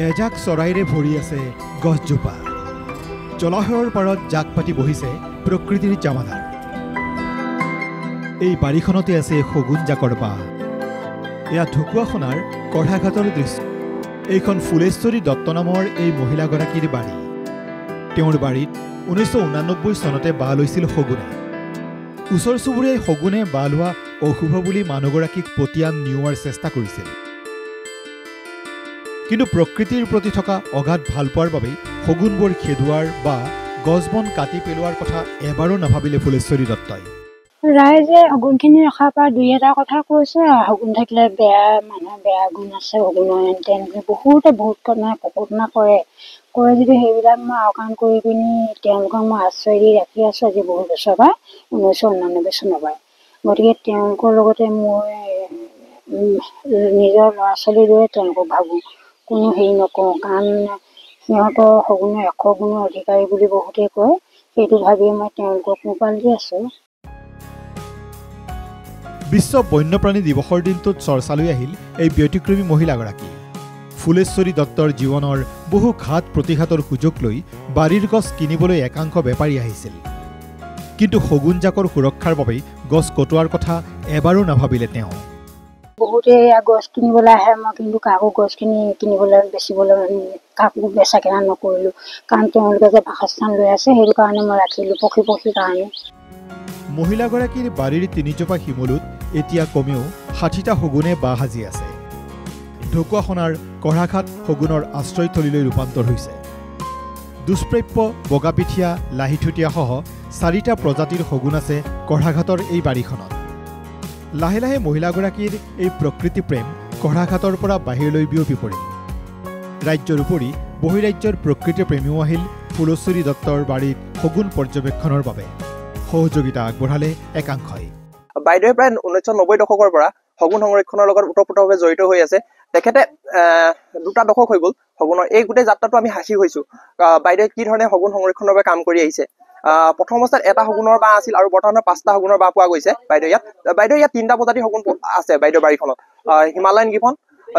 এজাক চৰাইৰে ভৰি আছে গছজোপা জলাশয়ৰ পাৰত জাক পাতি বহিছে প্ৰকৃতিৰ জামাদাৰ এই বাৰীখনতে আছে শগুন জাকৰ বাহ এয়া ঢকুৱাখনাৰ কঢ়াঘাটৰ দৃশ্য এইখন ফুলেশ্বৰী দত্ত নামৰ এই মহিলাগৰাকীৰ বাৰী তেওঁৰ বাৰীত 1989 চনতে বাহ লৈছিল শগুনে ওচৰ চুবুৰীয়াই শগুনে বাহ লোৱা অশুভ বুলি মানুহগৰাকীক পতিয়ান নিওৱাৰ চেষ্টা কৰিছিল কিন্তু প্ৰকৃতিৰ প্ৰতি থকা অগাধ ভালপোৱাৰ বাবে শগুনবোৰ খেদুৱাৰ বা গছবন কাটি পেলোৱাৰ কথা এবাৰো নাভাবিলে ফুলেশ্বৰী দত্তই ৰাইজে শগুনখিনি ৰখাৰ পৰা দুই এটা কথা কৈছে শগুন থাকিলে বেয়া মানুহ বেয়া গুণ আছে শগুনৰ তেনেকৈ বহুত কল্পনা কৰে যদি সেইবিলাক মই আওকাণ কৰি পিনি তেওঁলোকক মই আশ্ৰয় দি ৰাখি আছোঁ আজি বহু বছৰ পৰা 1989 চনৰ পৰা গতিকে তেওঁলোকৰ লগতে মই নিজৰ ল'ৰা ছোৱালীৰ দৰে তেওঁলোকক ভাবোঁ কোনো হেৰি নকৰোঁ কাৰণ সিহঁতৰ শগুনৰ 100 গুণৰ অধিকাৰী বুলি বহুতে কয় সেইটো ভাবিয়ে মই তেওঁলোকক মোকাল দি আছোঁ বিশ্ব বন্যপ্ৰাণী দিৱসৰ দিনটোত চৰ্চালৈ আহিল এই ব্যতিক্ৰমী মহিলাগৰাকী ফুলেশ্বৰী দত্তৰ জীৱনৰ বহু ঘাত প্ৰতিঘাতৰ সুযোগ লৈ বাৰীৰ গছ কিনিবলৈ একাংশ বেপাৰী আহিছিল কিন্তু শগুন জাকৰ সুৰক্ষাৰ বাবে গছ কটোৱাৰ কথা এবাৰো নাভাবিলে তেওঁ বহুতে গছ কিনিবলৈ আহে মই কিন্তু কাকো গছ কিনিবলৈ বেচিবলৈ কাকো বেচা কিনা নকৰিলোঁ কাৰণ তেওঁলোকে যে বাসস্থান লৈ আছে সেইটো কাৰণে মই ৰাখিলোঁ পক্ষীৰ কাৰণে মহিলাগৰাকীৰ বাৰীৰ 3জোপা শিমলুত এতিয়া কমেও 60টা শগুনে বাহ সাজি আছে ঢকুৱাখনাৰ কঢ়াঘাট শগুনৰ আশ্ৰয়থলীলৈ ৰূপান্তৰ হৈছে দুষ্প্ৰাপ্য বগাপিঠিয়া লাহিঠুটীয়াসহ 4টা প্ৰজাতিৰ শগুন আছে কঢ়াঘাটৰ এই বাৰীখনত লাহে লাহে মহিলাগৰাকীৰ এই প্ৰকৃতি প্ৰেম কঢ়াঘাটৰ পৰা বাহিৰলৈ বিয়পি পৰিল ৰাজ্যৰ উপৰি বহিৰাজ্যৰ প্ৰকৃতি প্ৰেমীও আহিল ফুলেশ্বৰী দত্তৰ বাৰীত শগুন পৰ্যবেক্ষণৰ বাবে সহযোগিতা আগবঢ়ালে একাংশই বাইদেৱে প্ৰায় 1990 দশকৰ পৰা শগুন সংৰক্ষণৰ লগত ওতঃপ্ৰোতভাৱে জড়িত হৈ আছে তেখেতে 2টা দশক হৈ গ'ল শগুনৰ এই গোটেই যাত্ৰাটো আমি হাসি হৈছোঁ বাইদেৱে কি ধৰণে শগুন সংৰক্ষণৰ বাবে কাম কৰি আহিছে প্ৰথম অৱস্থাত এটা শগুনৰ বাহ আছিল আৰু বৰ্তমানে 5টা শগুনৰ বাহ পোৱা গৈছে বাইদেউ ইয়াত 3টা প্ৰজাতিৰ শগুন আছে বাইদেউ বাৰীখনত হিমালয়ান গিফন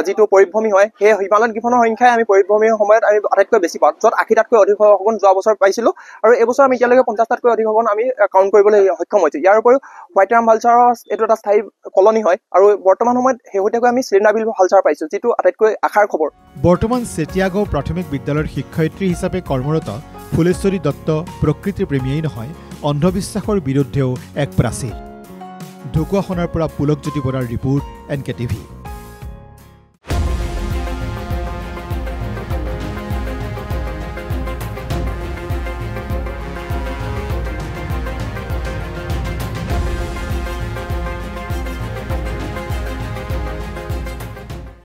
যিটো পৰিভ্ৰমী হয় সেই হিমালয়ান গিফনৰ সংখ্যাই আমি পৰিভ্ৰমীৰ সময়ত আমি আটাইতকৈ বেছি পাওঁ য'ত 80টাতকৈ অধিক শগুন যোৱা বছৰ পাইছিলোঁ আৰু এইবছৰ আমি এতিয়ালৈকে 50টাতকৈ অধিক শগুন আমি কাউণ্ট কৰিবলৈ সক্ষম হৈছোঁ ইয়াৰ উপৰিও হোৱাইট ৰাম ভালচাৰৰ এইটো এটা স্থায়ী কলনী হয় আৰু বৰ্তমান সময়ত শেহতীয়াকৈ আমি চিলিণ্ডাৰবিল ভালচাৰ পাইছোঁ যিটো আটাইতকৈ আশাৰ খবৰ বৰ্তমান চেতিয়াগাঁও প্ৰাথমিক বিদ্যালয়ৰ শিক্ষয়িত্ৰী হিচাপে কৰ্মৰত ফুলেশ্বৰী দত্ত প্ৰকৃতি প্ৰেমীয়েই নহয় অন্ধবিশ্বাসৰ বিৰুদ্ধেও এক প্ৰাচীৰ ঢকুৱাখনাৰ পৰা পুলকজ্যোতি বৰাৰ ৰিপোৰ্ট NK TV